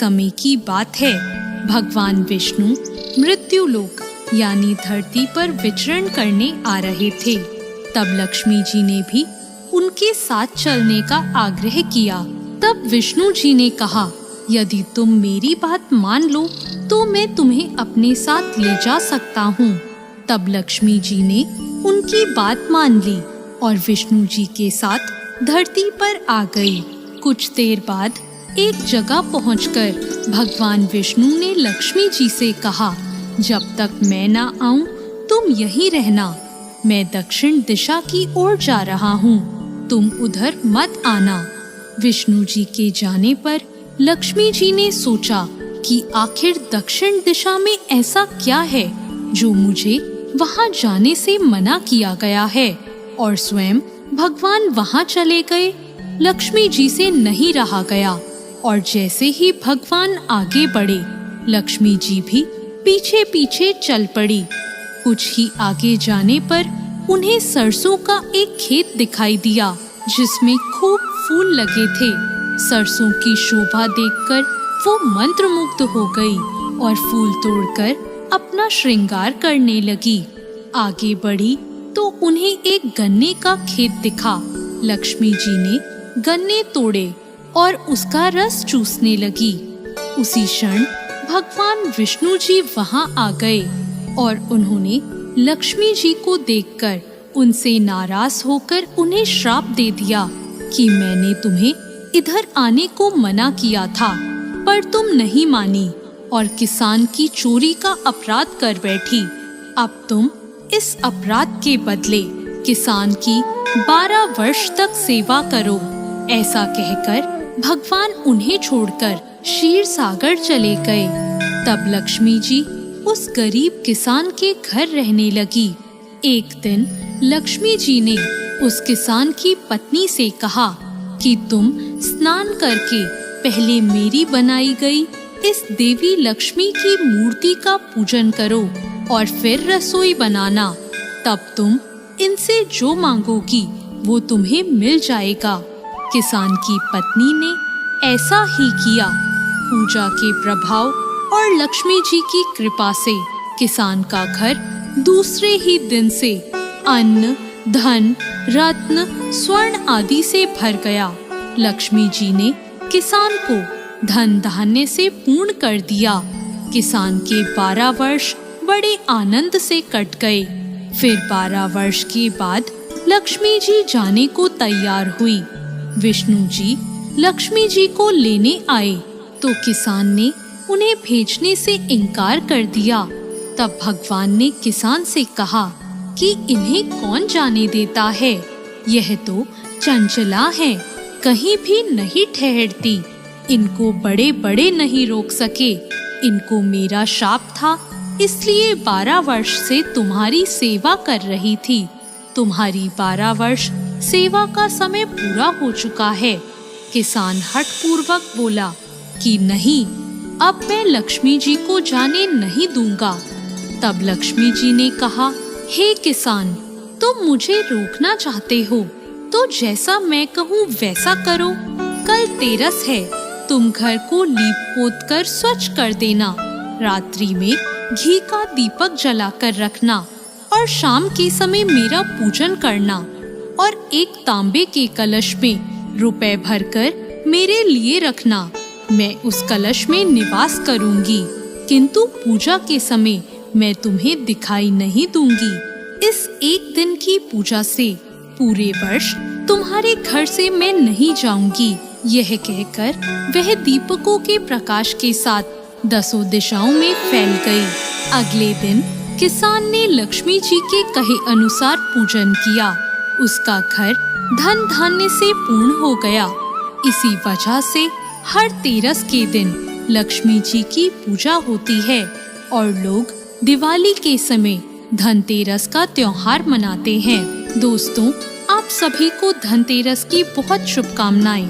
समय की बात है। भगवान विष्णु मृत्युलोक यानी धरती पर विचरण करने आ रहे थे। तब लक्ष्मी जी ने भी उनके साथ चलने का आग्रह किया। तब विष्णु जी ने कहा, यदि तुम मेरी बात मान लो तो मैं तुम्हें अपने साथ ले जा सकता हूँ। तब लक्ष्मी जी ने उनकी बात मान ली और विष्णु जी के साथ धरती पर आ गई। कुछ देर बाद एक जगह पहुंचकर भगवान विष्णु ने लक्ष्मी जी से कहा, जब तक मैं ना आऊं तुम यहीं रहना। मैं दक्षिण दिशा की ओर जा रहा हूँ, तुम उधर मत आना। विष्णु जी के जाने पर लक्ष्मी जी ने सोचा कि आखिर दक्षिण दिशा में ऐसा क्या है जो मुझे वहां जाने से मना किया गया है, और स्वयं भगवान वहां चले गए। लक्ष्मी जी से नहीं रहा गया और जैसे ही भगवान आगे बढ़े, लक्ष्मी जी भी पीछे पीछे चल पड़ी। कुछ ही आगे जाने पर उन्हें सरसों का एक खेत दिखाई दिया जिसमें खूब फूल लगे थे। सरसों की शोभा देखकर वो मंत्रमुग्ध हो गई और फूल तोड़कर अपना श्रृंगार करने लगी। आगे बढ़ी तो उन्हें एक गन्ने का खेत दिखा। लक्ष्मी जी ने गन्ने तोड़े और उसका रस चूसने लगी। उसी क्षण भगवान विष्णु जी वहां आ गए और उन्होंने लक्ष्मी जी को देखकर उनसे नाराज होकर उन्हें श्राप दे दिया कि मैंने तुम्हें इधर आने को मना किया था, पर तुम नहीं मानी और किसान की चोरी का अपराध कर बैठी। अब तुम इस अपराध के बदले किसान की 12 वर्ष तक सेवा करो। ऐसा कहकर भगवान उन्हें छोड़कर क्षीर सागर चले गए। तब लक्ष्मी जी उस गरीब किसान के घर रहने लगी। एक दिन लक्ष्मी जी ने उस किसान की पत्नी से कहा कि तुम स्नान करके पहले मेरी बनाई गई इस देवी लक्ष्मी की मूर्ति का पूजन करो और फिर रसोई बनाना। तब तुम इनसे जो मांगोगी वो तुम्हें मिल जाएगा। किसान की पत्नी ने ऐसा ही किया। पूजा के प्रभाव और लक्ष्मी जी की कृपा से किसान का घर दूसरे ही दिन से अन्न, धन, रत्न, स्वर्ण आदि से भर गया। लक्ष्मी जी ने किसान को धन धान्य से पूर्ण कर दिया। किसान के 12 वर्ष बड़े आनंद से कट गए। फिर 12 वर्ष के बाद लक्ष्मी जी जाने को तैयार हुई। विष्णु जी लक्ष्मी जी को लेने आए तो किसान ने उन्हें भेजने से इनकार कर दिया। तब भगवान ने किसान से कहा कि इन्हें कौन जाने देता है, यह तो चंचला है, कहीं भी नहीं ठहरती। इनको बड़े बड़े नहीं रोक सके। इनको मेरा शाप था, इसलिए 12 वर्ष से तुम्हारी सेवा कर रही थी। तुम्हारी 12 वर्ष सेवा का समय पूरा हो चुका है। किसान हठपूर्वक बोला कि नहीं, अब मैं लक्ष्मी जी को जाने नहीं दूंगा। तब लक्ष्मी जी ने कहा, हे किसान, तुम मुझे रोकना चाहते हो तो जैसा मैं कहूँ वैसा करो। कल तेरस है, तुम घर को लीप पोत कर स्वच्छ कर देना। रात्रि में घी का दीपक जलाकर रखना और शाम के समय मेरा पूजन करना और एक तांबे के कलश में रुपए भरकर मेरे लिए रखना। मैं उस कलश में निवास करूंगी, किंतु पूजा के समय मैं तुम्हें दिखाई नहीं दूंगी। इस एक दिन की पूजा से पूरे वर्ष तुम्हारे घर से मैं नहीं जाऊंगी। यह कहकर वह दीपकों के प्रकाश के साथ 10 दिशाओं में फैल गई। अगले दिन किसान ने लक्ष्मी जी के कहे अनुसार पूजन किया। उसका घर धन धान्य से पूर्ण हो गया। इसी वजह से हर तेरस के दिन लक्ष्मी जी की पूजा होती है और लोग दिवाली के समय धनतेरस का त्योहार मनाते हैं। दोस्तों, आप सभी को धनतेरस की बहुत शुभकामनाएं।